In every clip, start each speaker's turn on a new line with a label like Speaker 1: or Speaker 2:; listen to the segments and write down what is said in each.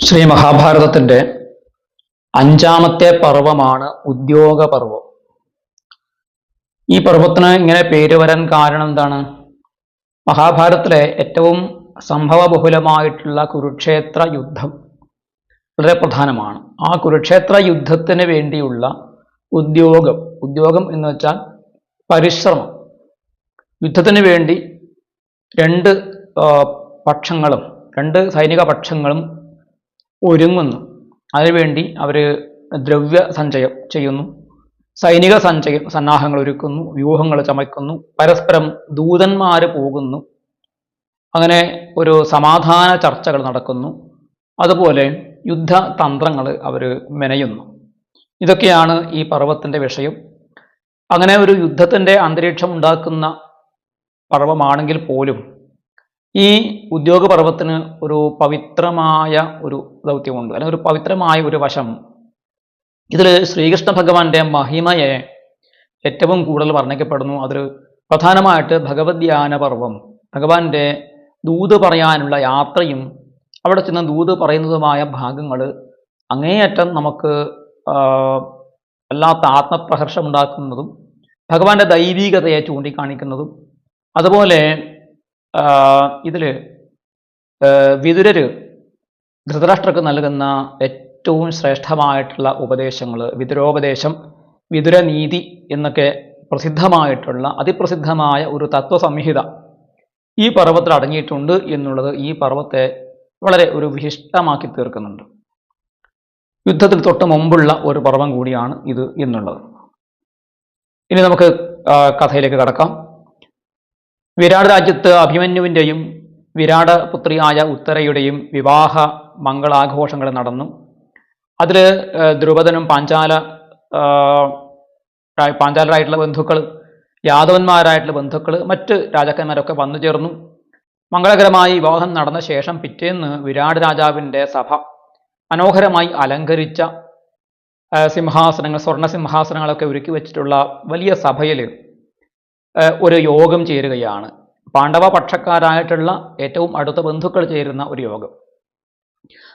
Speaker 1: ശ്രീ മഹാഭാരതത്തിന്റെ അഞ്ചാമത്തെ പർവമാണ് ഉദ്യോഗപർവം. ഈ പർവത്തിന് ഇങ്ങനെ പേര് വരാൻ കാരണം എന്താണ്? മഹാഭാരതത്തിലെ ഏറ്റവും സംഭവബഹുലമായിട്ടുള്ള കുരുക്ഷേത്ര യുദ്ധം വളരെ പ്രധാനമാണ്. ആ കുരുക്ഷേത്ര യുദ്ധത്തിന് വേണ്ടിയുള്ള ഉദ്യോഗം എന്ന് വെച്ചാൽ പരിശ്രമം. യുദ്ധത്തിന് വേണ്ടി രണ്ട് സൈനിക പക്ഷങ്ങളും ഒരുങ്ങുന്നു. അതിനുവേണ്ടി അവർ ദ്രവ്യ സഞ്ചയം ചെയ്യുന്നു, സൈനിക സന്നാഹങ്ങൾ ഒരുക്കുന്നു, വ്യൂഹങ്ങൾ ചമയ്ക്കുന്നു, പരസ്പരം ദൂതന്മാർ പോകുന്നു. അങ്ങനെ ഒരു സമാധാന ചർച്ചകൾ നടക്കുന്നു. അതുപോലെ യുദ്ധതന്ത്രങ്ങൾ അവർ മെനയുന്നു. ഇതൊക്കെയാണ് ഈ പർവ്വത്തിൻ്റെ വിഷയം. അങ്ങനെ ഒരു യുദ്ധത്തിൻ്റെ അന്തരീക്ഷം ഉണ്ടാക്കുന്ന പർവ്വമാണെങ്കിൽ പോലും ഈ ഉദ്യോഗപർവത്തിന് ഒരു പവിത്രമായ ഒരു ദൗത്യമുണ്ട്, അല്ലെങ്കിൽ ഒരു പവിത്രമായ ഒരു വശം. ഇതിൽ ശ്രീകൃഷ്ണ ഭഗവാന്റെ മഹിമയെ ഏറ്റവും കൂടുതൽ വർണ്ണിക്കപ്പെടുന്നു. അതിൽ പ്രധാനമായിട്ട് ഭഗവദ്ധ്യാന പർവം, ഭഗവാന്റെ ദൂത് പറയാനുള്ള യാത്രയും അവിടെ ചെന്ന് ദൂത് പറയുന്നതുമായ ഭാഗങ്ങൾ അങ്ങേയറ്റം നമുക്ക് വല്ലാത്ത ആത്മപ്രഹർഷമുണ്ടാക്കുന്നതും ഭഗവാന്റെ ദൈവികതയെ ചൂണ്ടിക്കാണിക്കുന്നതും. അതുപോലെ ഇതിൽ വിതുരര് ധൃതരാഷ്ട്രക്ക് നൽകുന്ന ഏറ്റവും ശ്രേഷ്ഠമായിട്ടുള്ള ഉപദേശങ്ങൾ, വിതുരോപദേശം, വിതുരനീതി എന്നൊക്കെ പ്രസിദ്ധമായിട്ടുള്ള അതിപ്രസിദ്ധമായ ഒരു തത്വസംഹിത ഈ പർവ്വത്തിൽ അടങ്ങിയിട്ടുണ്ട് എന്നുള്ളത് ഈ പർവ്വത്തെ വളരെ ഒരു വിശിഷ്ടമാക്കി തീർക്കുന്നുണ്ട്. യുദ്ധത്തിൽ തൊട്ട് മുമ്പുള്ള ഒരു പർവ്വം കൂടിയാണ് ഇത് എന്നുള്ളത്. ഇനി നമുക്ക് കഥയിലേക്ക് കടക്കാം. വിരാട് രാജ്യത്ത് അഭിമന്യുവിൻ്റെയും വിരാട് പുത്രിയായ ഉത്തരയുടെയും വിവാഹ മംഗളാഘോഷങ്ങൾ നടന്നു. അതിൽ ദ്രുപദനും പാഞ്ചാലരായിട്ടുള്ള ബന്ധുക്കൾ, യാദവന്മാരായിട്ടുള്ള ബന്ധുക്കൾ, മറ്റ് രാജാക്കന്മാരൊക്കെ വന്നു ചേർന്നു. മംഗളകരമായി വിവാഹം നടന്ന ശേഷം പിറ്റേന്ന് വിരാട് രാജാവിൻ്റെ സഭ മനോഹരമായി അലങ്കരിച്ച സിംഹാസനങ്ങൾ, സ്വർണ്ണ സിംഹാസനങ്ങളൊക്കെ ഒരുക്കി വെച്ചിട്ടുള്ള വലിയ സഭയിൽ ഒരു യോഗം ചേരുകയാണ്. പാണ്ഡവ പക്ഷക്കാരായിട്ടുള്ള ഏറ്റവും അടുത്ത ബന്ധുക്കൾ ചേരുന്ന ഒരു യോഗം.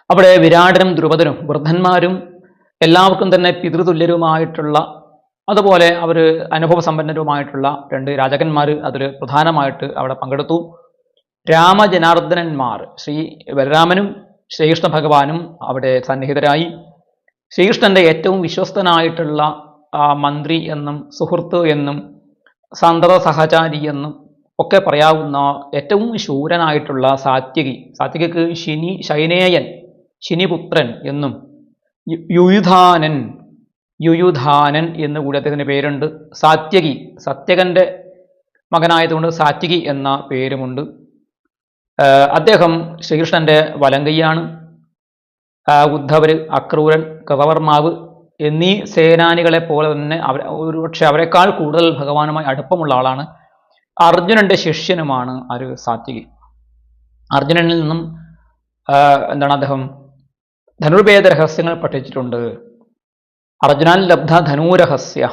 Speaker 1: അവിടെ വിരാടനും ദ്രുപദനും വൃദ്ധന്മാരും എല്ലാവർക്കും തന്നെ പിതൃതുല്യരുമായിട്ടുള്ള, അതുപോലെ അവർ അനുഭവസമ്പന്നരുമായിട്ടുള്ള രണ്ട് രാജകന്മാർ അതിൽ പ്രധാനമായിട്ട് അവിടെ പങ്കെടുത്തു. രാമജനാർദ്ദനന്മാർ, ശ്രീ ബലരാമനും ശ്രീകൃഷ്ണ ഭഗവാനും അവിടെ സന്നിഹിതരായി. ശ്രീകൃഷ്ണന്റെ ഏറ്റവും വിശ്വസ്തനായിട്ടുള്ള മന്ത്രി എന്നും സുഹൃത്ത് എന്നും സന്തത സഹചാരി എന്നും ഒക്കെ പറയാവുന്ന ഏറ്റവും ശൂരനായിട്ടുള്ള സാത്യകിക്ക് ശൈനേയൻ, ശിനിപുത്രൻ എന്നും യുയുധാനൻ എന്നുകൂടി അദ്ദേഹത്തിന് പേരുണ്ട്. സത്യകന്റെ മകനായതുകൊണ്ട് സാത്യകി എന്ന പേരുമുണ്ട്. അദ്ദേഹം ശ്രീകൃഷ്ണന്റെ വലങ്കയ്യാണ്. ഉദ്ധവർ, അക്രൂരൻ, കൃതവർമാവ് എന്നീ സേനാനികളെ പോലെ തന്നെ ഒരുപക്ഷെ അവരെക്കാൾ കൂടുതൽ ഭഗവാനുമായി അടുപ്പമുള്ള ആളാണ്. അർജുനന്റെ ശിഷ്യനുമാണ് സാത്യകി. അർജുനനിൽ നിന്നും അദ്ദേഹം ധനുർവേദ രഹസ്യങ്ങൾ പഠിച്ചിട്ടുണ്ട്. അർജുനാൻ ലബ്ധ ധനൂരഹസ്യ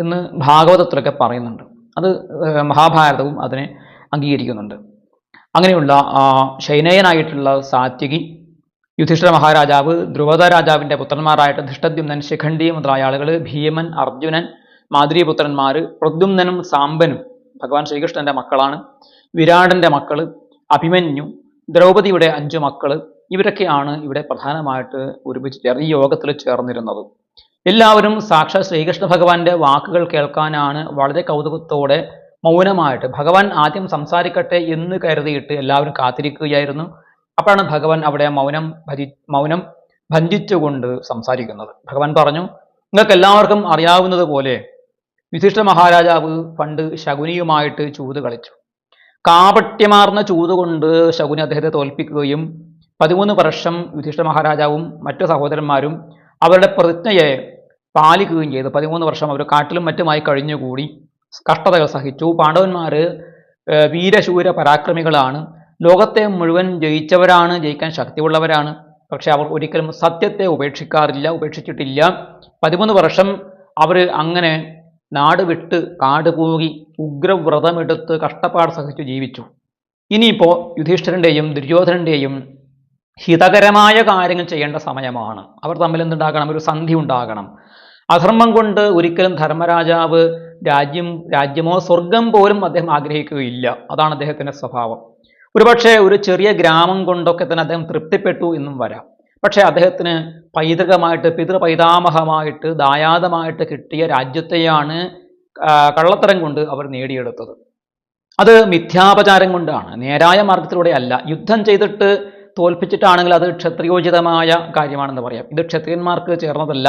Speaker 1: എന്ന് ഭാഗവതത്തിലൊക്കെ പറയുന്നുണ്ട്. അത് മഹാഭാരതവും അതിനെ അംഗീകരിക്കുന്നുണ്ട്. അങ്ങനെയുള്ള ശൈനേയനായിട്ടുള്ള സാത്യകി, യുധിഷ്ഠിര മഹാരാജാവ്, ധ്രുവദ രാജാവിൻ്റെ പുത്രന്മാരായിട്ട് ധിഷ്ടദ്യുമ്നൻ, ശിഖണ്ഡി മുതലായ ആളുകൾ, ഭീമൻ, അർജുനൻ, മാദ്രീപുത്രന്മാർ, പ്രദ്യുമ്നനും സാമ്പനും ഭഗവാൻ ശ്രീകൃഷ്ണന്റെ മക്കളാണ്. വിരാടന്റെ മക്കൾ, അഭിമന്യു, ദ്രൗപദിയുടെ 5 മക്കൾ, ഇവരൊക്കെയാണ് ഇവിടെ പ്രധാനമായിട്ട് ഒരുമിച്ച് ഈ യോഗത്തിൽ ചേർന്നിരുന്നത്. എല്ലാവരും സാക്ഷാത് ശ്രീകൃഷ്ണ ഭഗവാന്റെ വാക്കുകൾ കേൾക്കാനാണ് വളരെ കൗതുകത്തോടെ മൗനമായിട്ട്, ഭഗവാൻ ആദ്യം സംസാരിക്കട്ടെ എന്ന് കരുതിയിട്ട് എല്ലാവരും കാത്തിരിക്കുകയായിരുന്നു. അപ്പോഴാണ് ഭഗവാൻ അവിടെ മൗനം ഭഞ്ജിച്ചുകൊണ്ട് സംസാരിക്കുന്നത്. ഭഗവാൻ പറഞ്ഞു, നിങ്ങൾക്ക് എല്ലാവർക്കും അറിയാവുന്നത് പോലെ യുധിഷ്ഠിര മഹാരാജാവ് പണ്ട് ശകുനിയുമായിട്ട് ചൂത് കളിച്ചു. കാപട്യമാർന്ന ചൂതുകൊണ്ട് ശകുനി അദ്ദേഹത്തെ തോൽപ്പിക്കുകയും 13 വർഷം യുധിഷ്ഠിര മഹാരാജാവും മറ്റു സഹോദരന്മാരും അവരുടെ പ്രതിജ്ഞയെ പാലിക്കുകയും ചെയ്തു. 13 വർഷം അവർ കാട്ടിലും മറ്റുമായി കഴിഞ്ഞുകൂടി കഷ്ടതകൾ സഹിച്ചു. പാണ്ഡവന്മാർ വീരശൂര പരാക്രമികളാണ്, ലോകത്തെ മുഴുവൻ ജയിച്ചവരാണ്, ജയിക്കാൻ ശക്തിയുള്ളവരാണ്. പക്ഷെ അവർ ഒരിക്കലും സത്യത്തെ ഉപേക്ഷിച്ചിട്ടില്ല. 13 വർഷം അവർ അങ്ങനെ നാട് വിട്ട് കാട് പോകി ഉഗ്രവ്രതമെടുത്ത് കഷ്ടപ്പാട് സഹിച്ചു ജീവിച്ചു. ഇനിയിപ്പോൾ യുധിഷ്ഠിരൻ്റെയും ദുര്യോധനൻ്റെയും ഹിതകരമായ കാര്യങ്ങൾ ചെയ്യേണ്ട സമയമാണ്. അവർ തമ്മിൽ എന്തുണ്ടാകണം? ഒരു സന്ധി ഉണ്ടാകണം. അധർമ്മം കൊണ്ട് ഒരിക്കലും ധർമ്മരാജാവ് രാജ്യമോ സ്വർഗം പോലും അദ്ദേഹം ആഗ്രഹിക്കുകയില്ല. അതാണ് അദ്ദേഹത്തിന്റെ സ്വഭാവം. ഒരുപക്ഷെ ഒരു ചെറിയ ഗ്രാമം കൊണ്ടൊക്കെ തന്നെ അദ്ദേഹം തൃപ്തിപ്പെട്ടു എന്നും വരാം. പക്ഷെ അദ്ദേഹത്തിന് പൈതൃകമായിട്ട് പിതൃപൈതാമഹമായിട്ട് ദായാദമായിട്ട് കിട്ടിയ രാജ്യത്തെയാണ് കള്ളത്തരം കൊണ്ട് അവർ നേടിയെടുത്തത്. അത് മിഥ്യാപചാരം കൊണ്ടാണ്, നേരായ മാർഗത്തിലൂടെ അല്ല. യുദ്ധം ചെയ്തിട്ട് തോൽപ്പിച്ചിട്ടാണെങ്കിൽ അത് ക്ഷത്രിയോചിതമായ കാര്യമാണെന്ന് പറയാം. ഇത് ക്ഷത്രിയന്മാർക്ക് ചേർന്നതല്ല.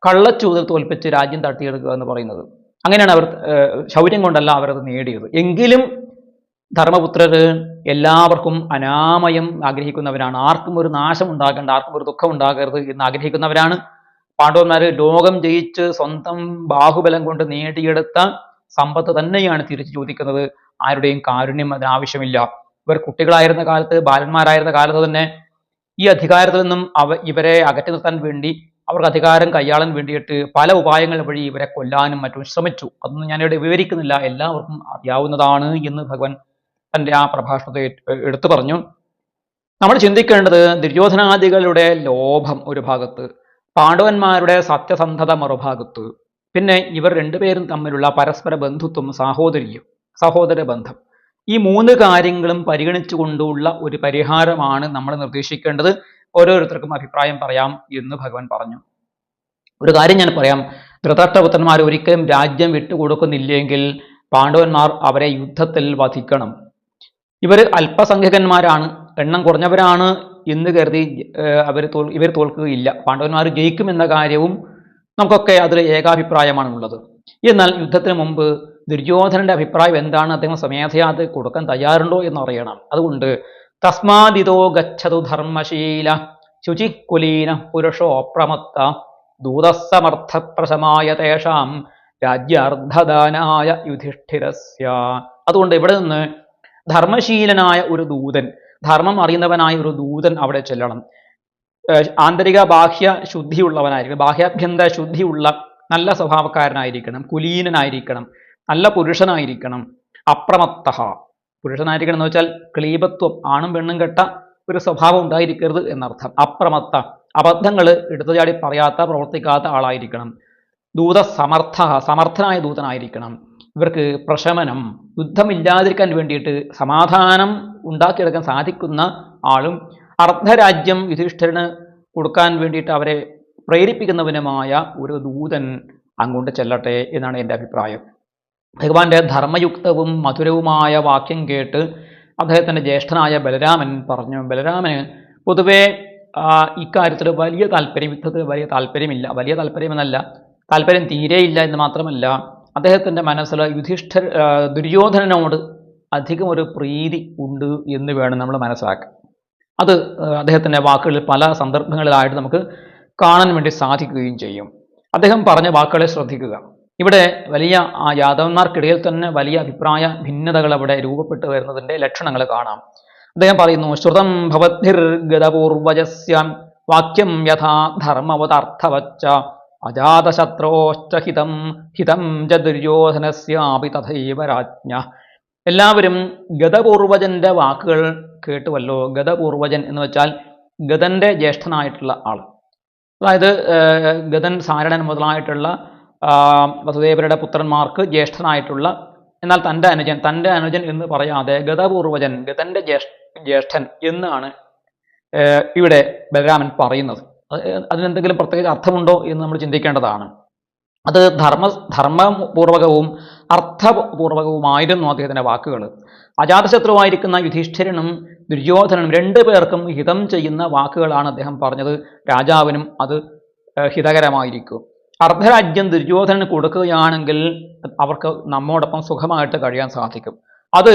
Speaker 1: കള്ളച്ചൂതിൽ തോൽപ്പിച്ച് രാജ്യം തട്ടിയെടുക്കുക എന്ന് പറയുന്നത് അങ്ങനെയാണ്. അവർ ശൗര്യം കൊണ്ടല്ല അവരത് നേടിയത്. എങ്കിലും ധർമ്മപുത്രർ എല്ലാവർക്കും അനാമയം ആഗ്രഹിക്കുന്നവരാണ്. ആർക്കും ഒരു നാശം ഉണ്ടാകേണ്ട, ആർക്കും ഒരു ദുഃഖം ഉണ്ടാകരുത് എന്ന് ആഗ്രഹിക്കുന്നവരാണ്. പാണ്ഡവന്മാർ ലോകം ജയിച്ച് സ്വന്തം ബാഹുബലം കൊണ്ട് നേടിയെടുത്ത സമ്പത്ത് തന്നെയാണ് തിരിച്ചു ചോദിക്കുന്നത്. ആരുടെയും കാരുണ്യം അതിനാവശ്യമില്ല. ഇവർ കുട്ടികളായിരുന്ന കാലത്ത്, ബാലന്മാരായിരുന്ന കാലത്ത് തന്നെ ഈ അധികാരത്തിൽ നിന്നും ഇവരെ അകറ്റി നിർത്താൻ വേണ്ടി, അവർക്ക് അധികാരം കൈയാളാൻ വേണ്ടിയിട്ട് പല ഉപായങ്ങൾ വഴി ഇവരെ കൊല്ലാനും മറ്റും ശ്രമിച്ചു. അതൊന്നും ഞാനിവിടെ വിവരിക്കുന്നില്ല, എല്ലാവർക്കും അറിയാവുന്നതാണ് എന്ന് ഭഗവാൻ തൻ്റെ ആ പ്രഭാഷണത്തെ എടുത്തു പറഞ്ഞു. നമ്മൾ ചിന്തിക്കേണ്ടത് ദുര്യോധനാദികളുടെ ലോഭം ഒരു ഭാഗത്ത്, പാണ്ഡവന്മാരുടെ സത്യസന്ധത മറുഭാഗത്ത്, പിന്നെ ഇവർ രണ്ടുപേരും തമ്മിലുള്ള പരസ്പര ബന്ധുത്വം, സഹോദര ബന്ധം, ഈ മൂന്ന് കാര്യങ്ങളും പരിഗണിച്ചുകൊണ്ടുള്ള ഒരു പരിഹാരമാണ് നമ്മൾ നിർദ്ദേശിക്കേണ്ടത്. ഓരോരുത്തർക്കും അഭിപ്രായം പറയാം എന്ന് ഭഗവാൻ പറഞ്ഞു. ഒരു കാര്യം ഞാൻ പറയാം. ധൃതരാഷ്ട്രപുത്രന്മാർ ഒരിക്കലും രാജ്യം വിട്ടുകൊടുക്കുന്നില്ലെങ്കിൽ പാണ്ഡവന്മാർ അവരെ യുദ്ധത്തിൽ വധിക്കണം. ഇവർ അല്പസംഖ്യകന്മാരാണ്, എണ്ണം കുറഞ്ഞവരാണ് എന്ന് കരുതി ഇവർ തോൽക്കുകയില്ല. പാണ്ഡവന്മാർ ജയിക്കുമെന്ന കാര്യവും നമുക്കൊക്കെ അതിൽ ഏകാഭിപ്രായമാണുള്ളത്. എന്നാൽ യുദ്ധത്തിന് മുമ്പ് ദുര്യോധനന്റെ അഭിപ്രായം എന്താണ്, അദ്ദേഹം സ്വമേധയാ അത് കൊടുക്കാൻ തയ്യാറുണ്ടോ എന്ന് അറിയണം. അതുകൊണ്ട് തസ്മാദിതോ ഗച്ഛതു ധർമ്മശീല ശുചികുലീന പുരുഷോപ്രമത്ത ദൂതസമർത്ഥപ്രശമായ തേഷാം രാജ്യാർദ്ധദാനായ യുധിഷ്ഠിരസ്യ. അതുകൊണ്ട് ഇവിടെ നിന്ന് ധർമ്മശീലനായ ഒരു ദൂതൻ, ധർമ്മം അറിയുന്നവനായ ഒരു ദൂതൻ അവിടെ ചെല്ലണം. ആന്തരിക ബാഹ്യ ശുദ്ധിയുള്ളവനായിരിക്കണം, ബാഹ്യാഭ്യന്തര ശുദ്ധിയുള്ള നല്ല സ്വഭാവക്കാരനായിരിക്കണം, കുലീനനായിരിക്കണം, നല്ല പുരുഷനായിരിക്കണം. അപ്രമത്ത പുരുഷനായിരിക്കണം എന്ന് വെച്ചാൽ ക്ലീബത്വം, ആണും പെണ്ണും കെട്ട ഒരു സ്വഭാവം ഉണ്ടായിരിക്കരുത് എന്നർത്ഥം. അപ്രമത്ത, അബദ്ധങ്ങൾ എടുത്തുചാടി പറയാത്ത, പ്രവർത്തിക്കാത്ത ആളായിരിക്കണം. സമർത്ഥനായ ദൂതനായിരിക്കണം. ഇവർക്ക് പ്രശമനം, യുദ്ധമില്ലാതിരിക്കാൻ വേണ്ടിയിട്ട് സമാധാനം ഉണ്ടാക്കിയെടുക്കാൻ സാധിക്കുന്ന ആളും, അർദ്ധരാജ്യം യുധിഷ്ഠിരന് കൊടുക്കാൻ വേണ്ടിയിട്ട് അവരെ പ്രേരിപ്പിക്കുന്നവനുമായ ഒരു ദൂതൻ അങ്ങോട്ട് ചെല്ലട്ടെ എന്നാണ് എൻ്റെ അഭിപ്രായം. ഭഗവാന്റെ ധർമ്മയുക്തവും മധുരവുമായ വാക്യം കേട്ട് അദ്ദേഹത്തിൻ്റെ ജ്യേഷ്ഠനായ ബലരാമൻ പറഞ്ഞു. ബലരാമന് പൊതുവെ ഇക്കാര്യത്തിൽ വലിയ താല്പര്യം, യുദ്ധത്തിൽ വലിയ താല്പര്യമില്ല. വലിയ താല്പര്യമെന്നല്ല, താല്പര്യം തീരെയില്ല എന്ന് മാത്രമല്ല, അദ്ദേഹത്തിൻ്റെ മനസ്സിൽ ദുര്യോധനനോട് അധികം ഒരു പ്രീതി ഉണ്ട് എന്ന് വേണം നമ്മൾ മനസ്സിലാക്കാൻ. അത് അദ്ദേഹത്തിൻ്റെ വാക്കുകളിൽ പല സന്ദർഭങ്ങളിലായിട്ട് നമുക്ക് കാണാൻ വേണ്ടി സാധിക്കുകയും ചെയ്യും. അദ്ദേഹം പറഞ്ഞ വാക്കുകളെ ശ്രദ്ധിക്കുക. ഇവിടെ വലിയ യാദവന്മാർക്കിടയിൽ തന്നെ വലിയ അഭിപ്രായ ഭിന്നതകൾ അവിടെ രൂപപ്പെട്ടു വരുന്നതിൻ്റെ ലക്ഷണങ്ങൾ കാണാം. അദ്ദേഹം പറയുന്നു, ശ്രുതം ഭവദ്ഭിർഗതപൂർവജസ്യ വാക്യം യഥാ ധർമ്മവതർത്ഥവച്ച അജാതശത്രോശ്ച ഹിതം ച ദുര്യോധനസ്യാപി തഥൈവ രാജ്ഞ. എല്ലാവരും ഗതപൂർവജന്റെ വാക്കുകൾ കേട്ടുവല്ലോ. ഗതപൂർവജൻ എന്ന് വെച്ചാൽ ഗതന്റെ ജ്യേഷ്ഠനായിട്ടുള്ള ആൾ, അതായത് ഗതൻ, സാരണൻ മുതലായിട്ടുള്ള വസുദേവരുടെ പുത്രന്മാർക്ക് ജ്യേഷ്ഠനായിട്ടുള്ള, എന്നാൽ തൻ്റെ അനുജൻ എന്ന് പറയാതെ ഗതപൂർവജൻ, ഗതന്റെ ജ്യേഷ്ഠൻ എന്നാണ് ഇവിടെ ബലരാമൻ പറയുന്നത്. അതിനെന്തെങ്കിലും പ്രത്യേക അർത്ഥമുണ്ടോ എന്ന് നമ്മൾ ചിന്തിക്കേണ്ടതാണ്. അത് ധർമ്മപൂർവകവും അർത്ഥപൂർവകവുമായിരുന്നു അദ്ദേഹത്തിൻ്റെ വാക്കുകൾ. അജാതശത്രുവായിരിക്കുന്ന യുധിഷ്ഠിരനും ദുര്യോധനനും രണ്ടു പേർക്കും ഹിതം ചെയ്യുന്ന വാക്കുകളാണ് അദ്ദേഹം പറഞ്ഞത്. രാജാവിനും അത് ഹിതകരമായിരിക്കും. അർദ്ധരാജ്യം ദുര്യോധനന് കൊടുക്കുകയാണെങ്കിൽ അവർക്ക് നമ്മോടൊപ്പം സുഖമായിട്ട് കഴിയാൻ സാധിക്കും. അത്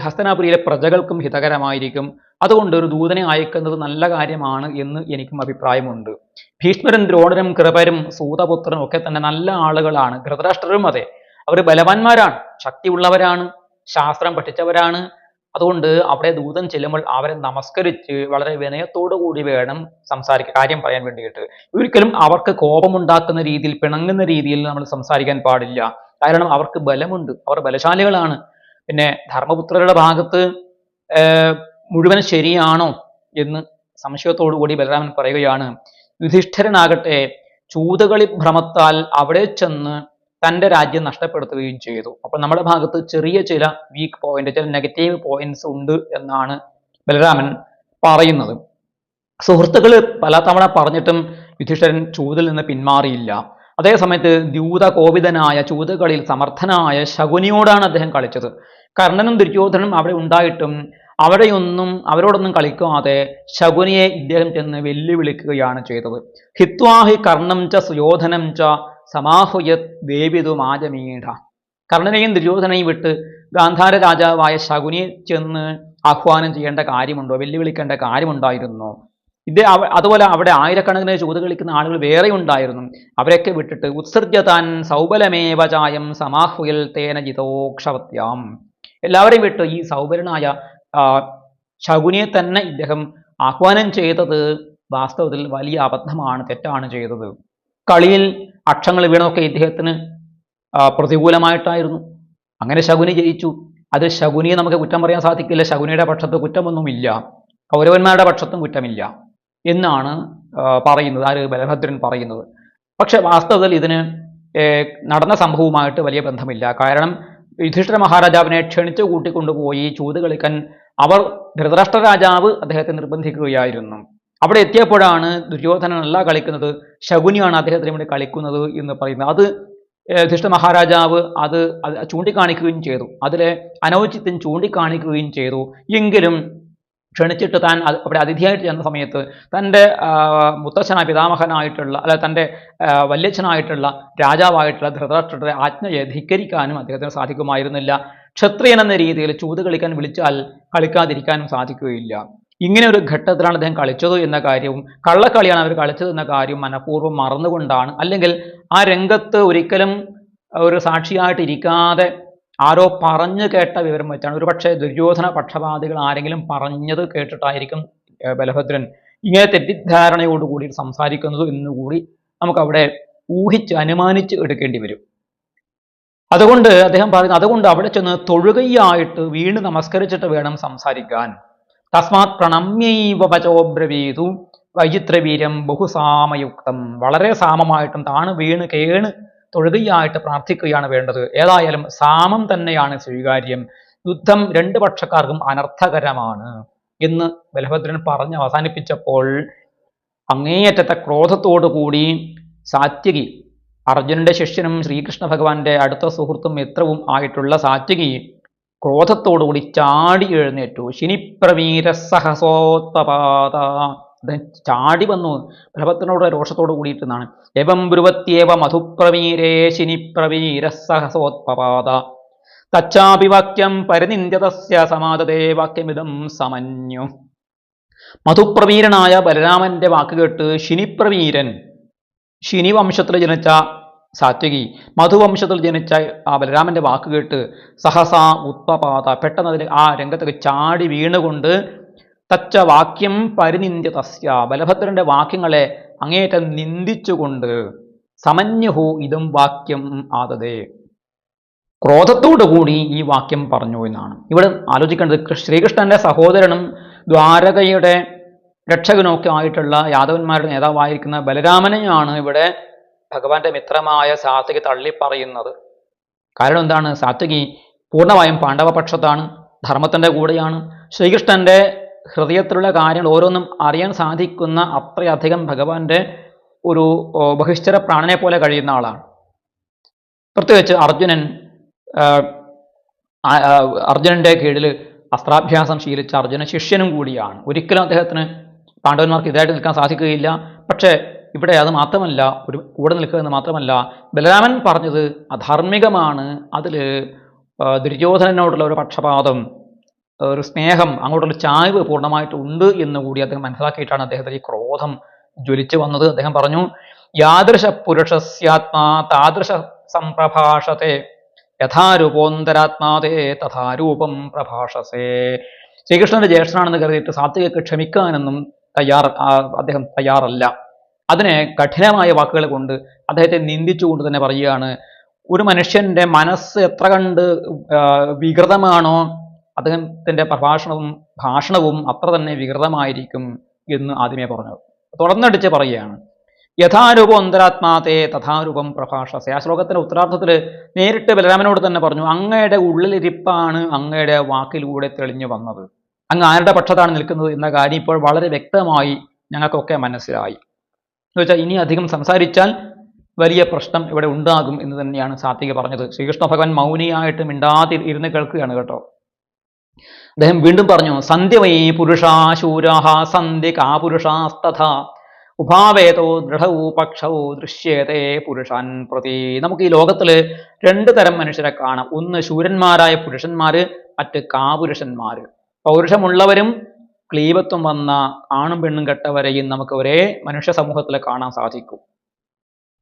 Speaker 1: ഹസ്തനാപുരിയിലെ പ്രജകൾക്കും ഹിതകരമായിരിക്കും. അതുകൊണ്ട് ഒരു ദൂതനെ അയക്കുന്നത് നല്ല കാര്യമാണ് എന്ന് എനിക്കും അഭിപ്രായമുണ്ട്. ഭീഷ്മരും ദ്രോണരും കൃപരും സൂതപുത്രനും ഒക്കെ തന്നെ നല്ല ആളുകളാണ്. ധൃതരാഷ്ട്രരും അതെ, അവർ ബലവാന്മാരാണ്, ശക്തിയുള്ളവരാണ്, ശാസ്ത്രം പഠിച്ചവരാണ്. അതുകൊണ്ട് അവിടെ ദൂതൻ ചെല്ലുമ്പോൾ അവരെ നമസ്കരിച്ച് വളരെ വിനയത്തോടു കൂടി വേണം കാര്യം പറയാൻ വേണ്ടിയിട്ട്. ഒരിക്കലും അവർക്ക് കോപമുണ്ടാക്കുന്ന രീതിയിൽ, പിണങ്ങുന്ന രീതിയിൽ നമ്മൾ സംസാരിക്കാൻ പാടില്ല. കാരണം അവർക്ക് ബലമുണ്ട്, അവർ ബലശാലികളാണ്. പിന്നെ ധർമ്മപുത്രരുടെ ഭാഗത്ത് മുഴുവൻ ശരിയാണോ എന്ന് സംശയത്തോടു കൂടി ബലരാമൻ പറയുകയാണ്, യുധിഷ്ഠിരനാകട്ടെ ചൂതുകളി ഭ്രമത്താൽ അവിടെ ചെന്ന് തൻ്റെ രാജ്യം നഷ്ടപ്പെടുത്തുകയും ചെയ്തു. അപ്പോൾ നമ്മുടെ ഭാഗത്ത് ചെറിയ ചില വീക്ക് പോയിന്റ്, ചില നെഗറ്റീവ് പോയിന്റ്സ് ഉണ്ട് എന്നാണ് ബലരാമൻ പറയുന്നത്. സുഹൃത്തുക്കൾ പലതവണ പറഞ്ഞിട്ടും യുധിഷ്ഠിരൻ ചൂതിൽ നിന്ന് പിന്മാറിയില്ല. അതേസമയത്ത് ദ്യൂതകോപിതനായ ചൂതുകളിൽ സമർത്ഥനായ ശകുനിയോടാണ് അദ്ദേഹം കളിച്ചത്. കർണനും ദുര്യോധനും അവിടെ ഉണ്ടായിട്ടും അവരോടൊന്നും കളിക്കാതെ ശകുനിയെ ഇദ്ദേഹം ചെന്ന് വെല്ലുവിളിക്കുകയാണ് ചെയ്തത്. ഹിത്വാഹി കർണം ച സുയോധനം ച സമാഹുയത് ദേവിതുമാജമീഢ. കർണനെയും ദുര്യോധനെയും വിട്ട് ഗാന്ധാര രാജാവായ ശകുനിയെ ചെന്ന് ആഹ്വാനം ചെയ്യേണ്ട കാര്യമുണ്ടോ, വെല്ലുവിളിക്കേണ്ട കാര്യമുണ്ടായിരുന്നോ? അതുപോലെ അവിടെ ആയിരക്കണക്കിന് ചൂത് കളിക്കുന്ന ആളുകൾ വേറെ ഉണ്ടായിരുന്നു. അവരൊക്കെ വിട്ടിട്ട് ഉത്സർജതാൻ സൗബലമേവചായം സമാഹുയൽ തേന ജിതോക്ഷവത്യാം. എല്ലാവരെയും വിട്ട് ഈ സൗബലനായ ശകുനിയെ തന്നെ ഇദ്ദേഹം ആഹ്വാനം ചെയ്തത് വാസ്തവത്തിൽ വലിയ അബദ്ധമാണ്, തെറ്റാണ് ചെയ്തത്. കളിയിൽ അക്ഷങ്ങൾ വീണൊക്കെ ഇദ്ദേഹത്തിന് പ്രതികൂലമായിട്ടായിരുന്നു. അങ്ങനെ ശകുനി ജയിച്ചു. അത് ശകുനിയെ നമുക്ക് കുറ്റം പറയാൻ സാധിക്കില്ല. ശകുനിയുടെ പക്ഷത്ത് കുറ്റമൊന്നുമില്ല, കൗരവന്മാരുടെ പക്ഷത്തും കുറ്റമില്ല എന്നാണ് പറയുന്നത്, ആര് ബലഭദ്രൻ പറയുന്നത്. പക്ഷെ വാസ്തവത്തിൽ ഇതിന് നടന്ന സംഭവവുമായിട്ട് വലിയ ബന്ധമില്ല. കാരണം യുധിഷ്ഠിര മഹാരാജാവിനെ ക്ഷണിച്ചു കൂട്ടിക്കൊണ്ടുപോയി ചൂത് കളിക്കാൻ ധൃതരാഷ്ട്ര രാജാവ് അദ്ദേഹത്തെ നിർബന്ധിക്കുകയായിരുന്നു. അവിടെ എത്തിയപ്പോഴാണ് ദുര്യോധനനല്ല കളിക്കുന്നത്, ശകുനിയാണ് അദ്ദേഹത്തിന് ഇവിടെ കളിക്കുന്നത് എന്ന് പറയുന്നത്. അത് യുധിഷ്ഠിര മഹാരാജാവ് അത് ചൂണ്ടിക്കാണിക്കുകയും ചെയ്തു, അതിലെ അനൗചിത്യം ചൂണ്ടിക്കാണിക്കുകയും ചെയ്തു. എങ്കിലും ക്ഷണിച്ചിട്ട് താൻ അവിടെ അതിഥിയായിട്ട് ചെന്ന സമയത്ത് തൻ്റെ മുത്തച്ഛനായ പിതാമഹനായിട്ടുള്ള തൻ്റെ വല്യച്ഛനായിട്ടുള്ള രാജാവായിട്ടുള്ള ധൃതരാഷ്ട്രരുടെ ആജ്ഞയെ ധിക്കരിക്കാനും അദ്ദേഹത്തിന് സാധിക്കുമായിരുന്നില്ല. ക്ഷത്രിയൻ എന്ന രീതിയിൽ ചൂത് കളിക്കാൻ വിളിച്ചാൽ കളിക്കാതിരിക്കാനും സാധിക്കുകയില്ല. ഇങ്ങനെ ഒരു ഘട്ടത്തിലാണ് അദ്ദേഹം കളിച്ചത് എന്ന കാര്യവും കള്ളക്കളിയാണ് അവർ കളിച്ചത് എന്ന കാര്യവും മനഃപൂർവ്വം മറന്നുകൊണ്ടാണ്, അല്ലെങ്കിൽ ആ രംഗത്ത് ഒരിക്കലും ഒരു സാക്ഷിയായിട്ട് ഇരിക്കാതെ ആരോ പറഞ്ഞു കേട്ട വിവരം വെച്ചാണ്, ഒരുപക്ഷെ ദുര്യോധന പക്ഷപാതികൾ ആരെങ്കിലും പറഞ്ഞത് കേട്ടിട്ടായിരിക്കും ബലഭദ്രൻ ഇങ്ങനെ തെറ്റിദ്ധാരണയോടുകൂടി സംസാരിക്കുന്നത് എന്നുകൂടി നമുക്കവിടെ ഊഹിച്ച് അനുമാനിച്ച് എടുക്കേണ്ടി വരും. അതുകൊണ്ട് അദ്ദേഹം പറയുന്നത്, അതുകൊണ്ട് അവിടെ ചെന്ന് തൊഴുകയായിട്ട് വീണ് നമസ്കരിച്ചിട്ട് വേണം സംസാരിക്കാൻ. തസ്മാത് പ്രണമ്യൈവ വചോബ്രവീതു വൈചിത്രവീര്യം ബഹുസാമയുക്തം. വളരെ സാമമായിട്ടും താണ് വീണ് കേണ് തൊഴുകയായിട്ട് പ്രാർത്ഥിക്കുകയാണ് വേണ്ടത്. ഏതായാലും സാമം തന്നെയാണ് സ്വീകാര്യം. യുദ്ധം രണ്ടു പക്ഷക്കാർക്കും അനർത്ഥകരമാണ് എന്ന് ബലഭദ്രൻ പറഞ്ഞ് അവസാനിപ്പിച്ചപ്പോൾ അങ്ങേയറ്റത്തെ ക്രോധത്തോടു കൂടി സാത്യകി, അർജുനന്റെ ശിഷ്യനും ശ്രീകൃഷ്ണ ഭഗവാന്റെ അടുത്ത സുഹൃത്തും മിത്രവും ആയിട്ടുള്ള സാത്യകി ക്രോധത്തോടുകൂടി ചാടി എഴുന്നേറ്റു. ശിനിപ്രവീര സഹസോത്പപാത. ചാടി വന്നു ബലഭദ്രനോട് രോഷത്തോട് കൂടിയിട്ടെന്നാണ്. എവം ബ്രുവത്യേവ മധുപ്രവീരേ ശിനിപ്രവീര സഹസോത്പപാത തച്ചാപി വാക്യം പരിനിന്ദ്യതസ്യ സമാദതേ വാക്യമിതം സമന്യു. മധുപ്രവീരനായ ബലരാമന്റെ വാക്ക് കേട്ട് ശിനിപ്രവീരൻ, ശിനി വംശത്തിൽ ജനിച്ച സാത്യകി മധുവംശത്തിൽ ജനിച്ച ആ ബലരാമന്റെ വാക്ക് കേട്ട് സഹസ ഉത്പപാത, പെട്ടെന്ന് അതിന് ആ രംഗത്തേക്ക് ചാടി വീണുകൊണ്ട് തച്ച വാക്യം പരിനിന്ദ്യ തസ്യ, ബലഭദ്രന്റെ വാക്യങ്ങളെ അങ്ങേയറ്റം നിന്ദിച്ചുകൊണ്ട് സമന്യഹു ഇതും വാക്യം ആദതേ, ക്രോധത്തോടു കൂടി ഈ വാക്യം പറഞ്ഞു എന്നാണ് ഇവിടെ ആലോചിക്കേണ്ടത്. ശ്രീകൃഷ്ണന്റെ സഹോദരനും ദ്വാരകയുടെ രക്ഷകനൊക്കെ ആയിട്ടുള്ള യാദവന്മാരുടെ നേതാവായിരിക്കുന്ന ബലരാമനെയാണ് ഇവിടെ ഭഗവാന്റെ മിത്രമായ സാത്യകി തള്ളിപ്പറയുന്നത്. കാരണം എന്താണ്? സാത്യകി പൂർണ്ണമായും പാണ്ഡവപക്ഷത്താണ്, ധർമ്മത്തിൻ്റെ കൂടെയാണ്. ശ്രീകൃഷ്ണന്റെ ഹൃദയത്തിലുള്ള കാര്യങ്ങൾ ഓരോന്നും അറിയാൻ സാധിക്കുന്ന അത്രയധികം ഭഗവാന്റെ ഒരു ബഹിഷ്ഠര പ്രാണനെ പോലെ കഴിയുന്ന ആളാണ്. പ്രത്യേകിച്ച് അർജുനന്റെ കീഴിൽ അസ്ത്രാഭ്യാസം ശീലിച്ച അർജുന ശിഷ്യനും കൂടിയാണ്. ഒരിക്കലും അദ്ദേഹത്തിന് പാണ്ഡവന്മാർക്ക് ഇതായിട്ട് നിൽക്കാൻ സാധിക്കുകയില്ല. പക്ഷേ ഇവിടെ അത് മാത്രമല്ല, ഒരു കൂടെ നിൽക്കുക എന്ന് മാത്രമല്ല, ബലരാമൻ പറഞ്ഞത് അധാർമികമാണ്. അതിൽ ദുര്യോധനനോടുള്ള ഒരു പക്ഷപാതം, ഒരു സ്നേഹം, അങ്ങോട്ടുള്ള ചായ്വ് പൂർണ്ണമായിട്ട് ഉണ്ട് എന്നുകൂടി അദ്ദേഹം മനസ്സിലാക്കിയിട്ടാണ് അദ്ദേഹത്തിന് ഈ ക്രോധം ജ്വലിച്ചു വന്നത്. അദ്ദേഹം പറഞ്ഞു, യാദൃശ പുരുഷസ്യാത്മാ താദൃശ സംപ്രഭാഷത്തെ യഥാരൂപോന്തരാത്മാതേ തഥാരൂപം പ്രഭാഷസേ. ശ്രീകൃഷ്ണന്റെ ജ്യേഷ്ഠനാണെന്ന് കരുതിയിട്ട് സാത്വികക്ക് ക്ഷമിക്കാനൊന്നും അദ്ദേഹം തയ്യാറല്ല. അതിനെ കഠിനമായ വാക്കുകൾ കൊണ്ട് അദ്ദേഹത്തെ നിന്ദിച്ചുകൊണ്ട് തന്നെ പറയുകയാണ്, ഒരു മനുഷ്യന്റെ മനസ്സ് എത്ര കണ്ട് വികൃതമാണോ അദ്ദേഹത്തിൻ്റെ ഭാഷണവും അത്ര തന്നെ വികൃതമായിരിക്കും എന്ന് ആദ്യമേ പറഞ്ഞത്. തുടർന്നടിച്ച് പറയുകയാണ്, യഥാരൂപം അന്തരാത്മാതേ തഥാരൂപം പ്രഭാഷസേ. ആ ശ്ലോകത്തിന്റെ ഉത്തരാർത്ഥത്തിൽ നേരിട്ട് ബലരാമനോട് തന്നെ പറഞ്ഞു, അങ്ങയുടെ ഉള്ളിലിരിപ്പാണ് അങ്ങയുടെ വാക്കിലൂടെ തെളിഞ്ഞു വന്നത്, അങ്ങ് ആരുടെ പക്ഷത്താണ് നിൽക്കുന്നത് എന്ന കാര്യം ഇപ്പോൾ വളരെ വ്യക്തമായി ഞങ്ങൾക്കൊക്കെ മനസ്സിലായി. എന്ന് വെച്ചാൽ ഇനി അധികം സംസാരിച്ചാൽ വലിയ പ്രശ്നം ഇവിടെ ഉണ്ടാകും എന്ന് തന്നെയാണ് സാത്വിക പറഞ്ഞത്. ശ്രീകൃഷ്ണ ഭഗവാൻ മൗനിയായിട്ട് മിണ്ടാതി ഇരുന്ന് കേൾക്കുകയാണ് കേട്ടോ. അദ്ദേഹം വീണ്ടും പറഞ്ഞു, സന്ധ്യമയീ പുരുഷാ ശൂരാഹ സന്ധ്യ കാപുരുഷാസ്തഥ ഉഭാവേതോ ദൃഢവോ പക്ഷവോ ദൃശ്യേതേ പുരുഷാൻ പ്രതി. നമുക്ക് ഈ ലോകത്തില് രണ്ട് തരം മനുഷ്യരെ കാണാം. ഒന്ന് ശൂരന്മാരായ പുരുഷന്മാര്, മറ്റ് കാപുരുഷന്മാര്. പൗരുഷമുള്ളവരും ക്ലീബത്വം വന്ന ആണും പെണ്ണും കെട്ടവരെയും നമുക്ക് ഒരേ മനുഷ്യ സമൂഹത്തിൽ കാണാൻ സാധിക്കും.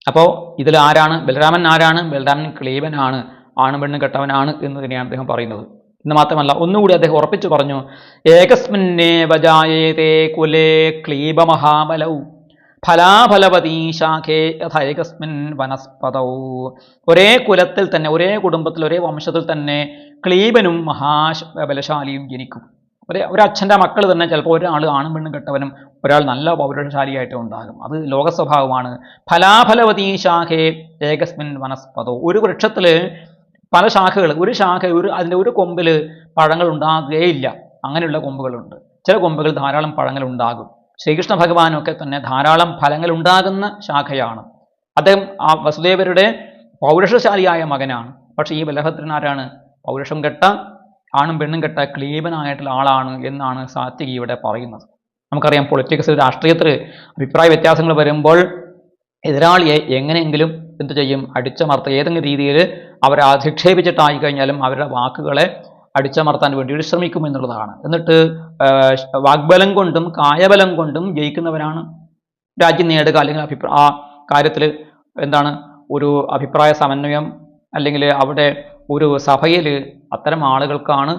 Speaker 1: അപ്പോൾ ഇതിൽ ആരാണ് ബലരാമൻ? ആരാണ് ബലരാമൻ? ക്ലീബനാണ്, ആണും പെണ്ണും കെട്ടവനാണ് എന്ന് തന്നെയാണ് അദ്ദേഹം പറയുന്നത്. എന്ന് മാത്രമല്ല ഒന്നുകൂടി അദ്ദേഹം ഉറപ്പിച്ചു പറഞ്ഞു, ഏകസ്മിന്നേ വജായേതേ കുലേ ക്ലീബമഹാബലൗ ഫലാഫലവതീ ശാഖേ യഥൈകസ്മിൻ വനസ്പതൗ. ഒരേ കുലത്തിൽ തന്നെ, ഒരേ കുടുംബത്തിൽ, ഒരേ വംശത്തിൽ തന്നെ ക്ലീബനും ബലശാലിയും ജനിക്കും. ഒരച്ഛൻ്റെ മക്കൾ തന്നെ ചിലപ്പോൾ ഒരാൾ ആണും പെണ്ണും കെട്ടവനും ഒരാൾ നല്ല പൗരുഷശാലിയായിട്ട് ഉണ്ടാകും. അത് ലോകസ്വഭാവമാണ്. ഫലാഫലവതീ ശാഖേ ഏകസ്മിൻ വനസ്പതോ. ഒരു വൃക്ഷത്തിൽ പല ശാഖകൾ, ഒരു ശാഖ അതിൻ്റെ ഒരു കൊമ്പിൽ പഴങ്ങൾ ഉണ്ടാകുകയില്ല. അങ്ങനെയുള്ള കൊമ്പുകളുണ്ട്. ചില കൊമ്പുകൾ ധാരാളം പഴങ്ങൾ ഉണ്ടാകും. ശ്രീകൃഷ്ണ ഭഗവാനൊക്കെ തന്നെ ധാരാളം ഫലങ്ങൾ ഉണ്ടാകുന്ന ശാഖയാണ്. അദ്ദേഹം ആ വസുദേവരുടെ പൗരുഷശാലിയായ മകനാണ്. പക്ഷേ ഈ ബലഭദ്രൻ ആരാണ്? പൗരുഷം കെട്ട, ആണും പെണ്ണും കെട്ട ക്ലീബനായിട്ടുള്ള ആളാണ് എന്നാണ് സാത്വികി ഇവിടെ പറയുന്നത്. നമുക്കറിയാം, പൊളിറ്റിക്സ്, രാഷ്ട്രീയത്തിൽ അഭിപ്രായ വ്യത്യാസങ്ങൾ വരുമ്പോൾ എതിരാളിയെ എങ്ങനെയെങ്കിലും എന്ത് ചെയ്യും? അടിച്ചമർത്തുക. ഏതെങ്കിലും രീതിയിൽ അവരെ അധിക്ഷേപിച്ചിട്ടായി കഴിഞ്ഞാലും അവരുടെ വാക്കുകളെ അടിച്ചമർത്താൻ വേണ്ടി ശ്രമിക്കും എന്നുള്ളതാണ്. എന്നിട്ട് വാഗ്ബലം കൊണ്ടും കായബലം കൊണ്ടും ജയിക്കുന്നവരാണ് രാജ്യം നേടുക. അല്ലെങ്കിൽ ആ കാര്യത്തിൽ എന്താണ് ഒരു അഭിപ്രായ സമന്വയം, അല്ലെങ്കിൽ അവിടെ ഒരു സഭയിൽ അത്തരം ആളുകൾക്കാണ്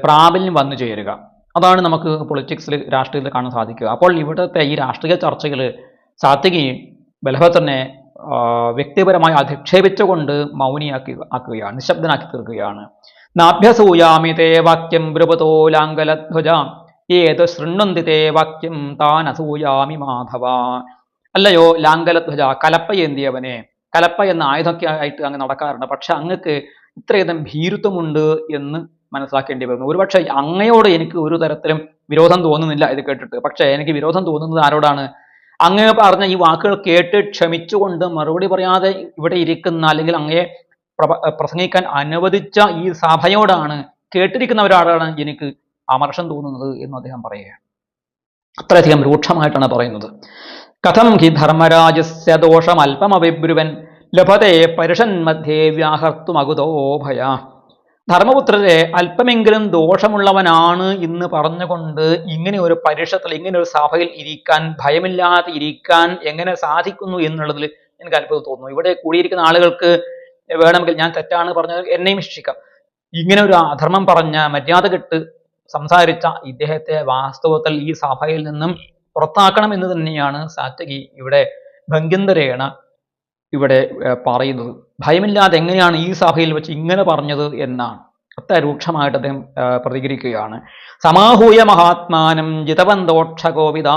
Speaker 1: പ്രാബല്യം വന്നു ചേരുക. അതാണ് നമുക്ക് പൊളിറ്റിക്സിൽ, രാഷ്ട്രീയത്തിൽ കാണാൻ സാധിക്കുക. അപ്പോൾ ഇവിടുത്തെ ഈ രാഷ്ട്രീയ ചർച്ചകൾ സാത്വികി ബലഭദ്രനെ വ്യക്തിപരമായി അധിക്ഷേപിച്ചുകൊണ്ട് ആക്കുകയാണ്, നിശബ്ദനാക്കി തീർക്കുകയാണ്. നാഭ്യസൂയാമി തേ വാക്യം ബ്രുപതോ ലാംഗലധ്വജ ഏത് ശൃണ്വന്തി തേ വാക്യം താൻ അസൂയാമി മാധവ. അല്ലയോ ലാംഗലധ്വജ, കലപ്പയേന്തിയവനെ. കലപ്പ എന്ന ആയുധമൊക്കെ ആയിട്ട് അങ്ങ് നടക്കാറുണ്ട്. പക്ഷെ അങ്ങക്ക് ഇത്രയധികം ഭീരുത്വമുണ്ട് എന്ന് മനസ്സിലാക്കേണ്ടി വരുന്നു. ഒരുപക്ഷെ അങ്ങയോട് എനിക്ക് ഒരു തരത്തിലും വിരോധം തോന്നുന്നില്ല ഇത് കേട്ടിട്ട്. പക്ഷെ എനിക്ക് വിരോധം തോന്നുന്നത് ആരോടാണ്? അങ്ങ് പറഞ്ഞ ഈ വാക്കുകൾ കേട്ട് ക്ഷമിച്ചുകൊണ്ട് മറുപടി പറയാതെ ഇവിടെ ഇരിക്കുന്ന, അല്ലെങ്കിൽ അങ്ങയെ പ്രസംഗിക്കാൻ അനുവദിച്ച ഈ സഭയോടാണ്, കേട്ടിരിക്കുന്നവരോടാണ് എനിക്ക് അമർഷം തോന്നുന്നത് എന്ന് അദ്ദേഹം പറയുകയാണ്. അത്രയധികം രൂക്ഷമായിട്ടാണ് പറയുന്നത്. കഥം ഹി ധർമ്മരാജസ്യ ദോഷമൽപമഭിബ്രുവൻ ലഭതേ പരുഷൻ മധ്യേ വ്യാഹർത്തുമകുതോ ഭയ. ധർമ്മപുത്രരെ അല്പമെങ്കിലും ദോഷമുള്ളവനാണ് എന്ന് പറഞ്ഞുകൊണ്ട് ഇങ്ങനെ ഒരു പരിഷത്തിൽ, ഇങ്ങനെ ഒരു സഭയിൽ ഇരിക്കാൻ, ഭയമില്ലാതെ ഇരിക്കാൻ എങ്ങനെ സാധിക്കുന്നു എന്നുള്ളതിൽ എനിക്ക് അത്ഭുതം തോന്നുന്നു. ഇവിടെ കൂടിയിരിക്കുന്ന ആളുകൾക്ക് വേണമെങ്കിൽ ഞാൻ തെറ്റാണ് പറഞ്ഞത് എന്നെയും ശിക്ഷിക്കാം. ഇങ്ങനെ ഒരു അധർമ്മം പറഞ്ഞ, മര്യാദ കെട്ട് സംസാരിച്ച ഇദ്ദേഹത്തെ വാസ്തവത്തിൽ ഈ സഭയിൽ നിന്നും പുറത്താക്കണം എന്ന് തന്നെയാണ് സാത്വികി ഇവിടെ ഭംഗ്യന്തരേണ ഇവിടെ പറയുന്നത്. ഭയമില്ലാതെ എങ്ങനെയാണ് ഈ സഭയിൽ വെച്ച് ഇങ്ങനെ പറഞ്ഞത് എന്നാണ്. അത്ര രൂക്ഷമായിട്ട് അദ്ദേഹം പ്രതികരിക്കുകയാണ്. സമാഹൂയ മഹാത്മാനം ജിതവന്തോക്ഷകോവിദ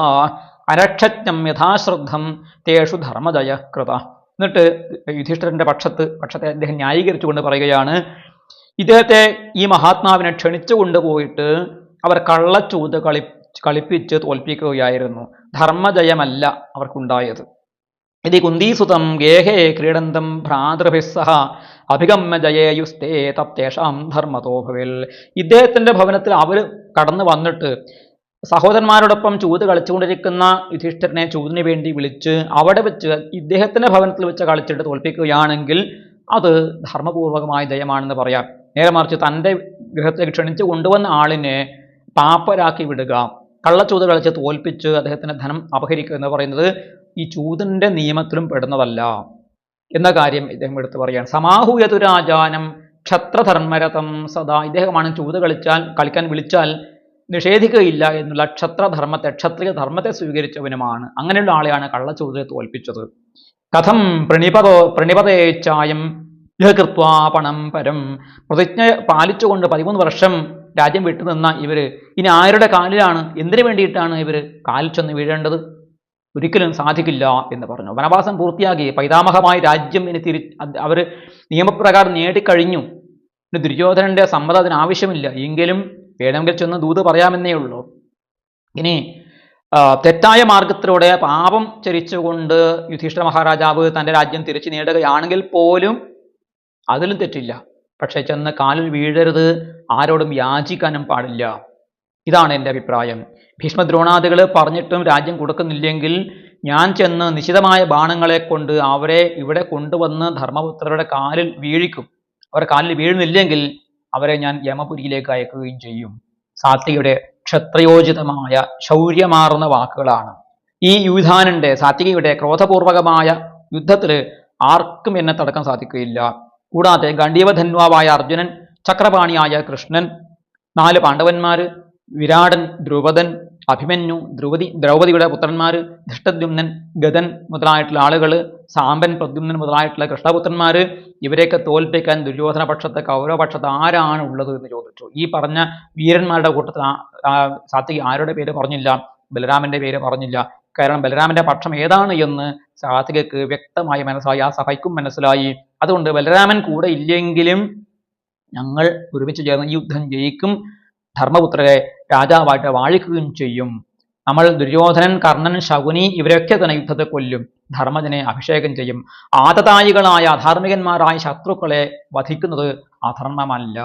Speaker 1: അരക്ഷജ്ഞം യഥാശ്രദ്ധം തേഷു ധർമ്മജയ കൃത. എന്നിട്ട് യുധിഷ്ഠിരന്റെ പക്ഷത്തെ അദ്ദേഹം ന്യായീകരിച്ചുകൊണ്ട് പറയുകയാണ്, ഇദ്ദേഹത്തെ, ഈ മഹാത്മാവിനെ ക്ഷണിച്ചു കൊണ്ടുപോയിട്ട് അവർ കള്ളച്ചൂത് കളിപ്പിച്ച് തോൽപ്പിക്കുകയായിരുന്നു. ധർമ്മജയമല്ല അവർക്കുണ്ടായത്. ഇത് കുന്തീസുതം ഗേഹേ ക്രീഡന്തം ഭ്രാതൃഭിസ്സഹ അഭിഗമ്യ ജയേയുസ്തേ തപ്തേഷാം ധർമ്മതോ ഭവിൽ. ഇദ്ദേഹത്തിന്റെ ഭവനത്തിൽ അവർ കടന്നു വന്നിട്ട് സഹോദരന്മാരോടൊപ്പം ചൂത് കളിച്ചുകൊണ്ടിരിക്കുന്ന യുധിഷ്ഠിരനെ ചൂതിന് വേണ്ടി വിളിച്ച് അവിടെ വെച്ച് ഇദ്ദേഹത്തിന്റെ ഭവനത്തിൽ വെച്ച് കളിച്ചിട്ട് തോൽപ്പിക്കുകയാണെങ്കിൽ അത് ധർമ്മപൂർവകമായ ജയമാണെന്ന് പറയാം. നേരെ മറിച്ച് തൻ്റെ ഗൃഹത്തിലേക്ക് ക്ഷണിച്ച് കൊണ്ടുവന്ന ആളിനെ പാപ്പരാക്കി വിടുക, കള്ളച്ചൂത് കളിച്ച് തോൽപ്പിച്ച് അദ്ദേഹത്തിന്റെ ധനം അപഹരിക്കുക എന്ന് പറയുന്നത് ഈ ചൂതിന്റെ നിയമത്തിലും പെടുന്നതല്ല എന്ന കാര്യം ഇദ്ദേഹം എടുത്ത് പറയാണ്. സമാഹൂയതു രാജാനം ക്ഷത്രധർമ്മരഥം സദാ. ഇദ്ദേഹമാണ് ചൂത് കളിക്കാൻ വിളിച്ചാൽ നിഷേധിക്കുകയില്ല എന്നുള്ള ക്ഷത്രിയ ധർമ്മത്തെ സ്വീകരിച്ചവനുമാണ്. അങ്ങനെയുള്ള ആളെയാണ് കള്ളച്ചൂതിനെ തോൽപ്പിച്ചത്. കഥം പ്രണിപതേച്ചായം കൃത്വാ പണം പരം. പ്രതിജ്ഞ പാലിച്ചുകൊണ്ട് 13 വർഷം രാജ്യം വിട്ടുനിന്ന ഇവര് ഇനി ആരുടെ കാലിലാണ്, എന്തിനു വേണ്ടിയിട്ടാണ് ഇവർ കാലിൽ ചെന്ന് വീഴേണ്ടത്? ഒരിക്കലും സാധിക്കില്ല എന്ന് പറഞ്ഞു. വനവാസം പൂർത്തിയാക്കി പൈതാമഹമായ രാജ്യം ഇനി അവർ നിയമപ്രകാരം നേടിക്കഴിഞ്ഞു. ഇനി ദുര്യോധനന്റെ സമ്മതം അതിന് ആവശ്യമില്ല. എങ്കിലും വേണമെങ്കിൽ ചെന്ന് ദൂത് പറയാമെന്നേ ഉള്ളൂ. ഇനി തെറ്റായ മാർഗത്തിലൂടെ പാപം ചരിച്ചുകൊണ്ട് യുധിഷ്ഠിര മഹാരാജാവ് തൻ്റെ രാജ്യം തിരിച്ചു നേടുകയാണെങ്കിൽ പോലും അതിലും തെറ്റില്ല. പക്ഷെ ചെന്ന് കാലിൽ വീഴരുത്, ആരോടും യാചിക്കാനും പാടില്ല. ഇതാണ് എൻ്റെ അഭിപ്രായം. ഭീഷ്മദ്രോണാദികൾ പറഞ്ഞിട്ടും രാജ്യം കൊടുക്കുന്നില്ലെങ്കിൽ ഞാൻ ചെന്ന് നിശിതമായ ബാണങ്ങളെ കൊണ്ട് അവരെ ഇവിടെ കൊണ്ടുവന്ന് ധർമ്മപുത്രരുടെ കാലിൽ വീഴിക്കും. അവർ കാലിൽ വീഴുന്നില്ലെങ്കിൽ അവരെ ഞാൻ യമപുരിയിലേക്ക് അയക്കുകയും ചെയ്യും. സാത്വികയുടെ ക്ഷത്രിയോചിതമായ ശൗര്യമാർന്ന വാക്കുകളാണ്. ഈ യുധാനന്റെ സാത്വികയുടെ ക്രോധപൂർവകമായ യുദ്ധത്തിൽ ആർക്കും എന്നെ തടക്കാൻ സാധിക്കുകയില്ല. കൂടാതെ ഗണ്ഡീവധന്വാവായ അർജുനൻ, ചക്രപാണിയായ കൃഷ്ണൻ, 4 പാണ്ഡവന്മാര്, വിരാടൻ, ദ്രുപദൻ, അഭിമന്യു, ദ്രൗപദിയുടെ പുത്രന്മാർ, ധൃഷ്ടദ്യുമ്നൻ, ഗദൻ മുതലായിട്ടുള്ള ആളുകൾ, സാമ്പൻ, പ്രദ്യുമ്നൻ മുതലായിട്ടുള്ള കൃഷ്ണപുത്രന്മാർ, ഇവരെയൊക്കെ തോൽപ്പിക്കാൻ ദുര്യോധന പക്ഷത്ത് കൗരവപക്ഷത്ത് ആരാണ് ഉള്ളത് എന്ന് ചോദിച്ചു. ഈ പറഞ്ഞ വീരന്മാരുടെ കൂട്ടത്തിൽ സാത്വികി ആരുടെ പേര് പറഞ്ഞില്ല? ബലരാമന്റെ പേര് പറഞ്ഞില്ല. കാരണം ബലരാമന്റെ പക്ഷം ഏതാണ് എന്ന് സാത്വികക്ക് വ്യക്തമായി മനസ്സിലായി, ആ സഭയ്ക്കും മനസ്സിലായി. അതുകൊണ്ട് ബലരാമൻ കൂടെ ഇല്ലെങ്കിലും ഞങ്ങൾ ഒരുമിച്ച് ചേർന്ന് ഈ യുദ്ധം ജയിക്കും, ധർമ്മപുത്രരെ രാജാവായിട്ട് വാഴിക്കുകയും ചെയ്യും. നമ്മൾ ദുര്യോധനൻ, കർണൻ, ശകുനി ഇവരൊക്കെ തന്നെ യുദ്ധത്തെ കൊല്ലും, ധർമ്മജനെ അഭിഷേകം ചെയ്യും. ആതതായികളായ അധാർമികന്മാരായ ശത്രുക്കളെ വധിക്കുന്നത് അധർമ്മമല്ല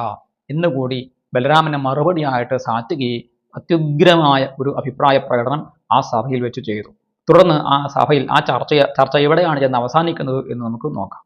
Speaker 1: എന്നുകൂടി ബലരാമന് മറുപടിയായിട്ട് സാത്വികി അത്യുഗ്രമായ ഒരു അഭിപ്രായ പ്രകടനം ആ സഭയിൽ വെച്ച് ചെയ്തു. തുടർന്ന് ആ സഭയിൽ ആ ചർച്ച എവിടെയാണ് ചെന്ന് അവസാനിക്കുന്നത് എന്ന് നമുക്ക് നോക്കാം.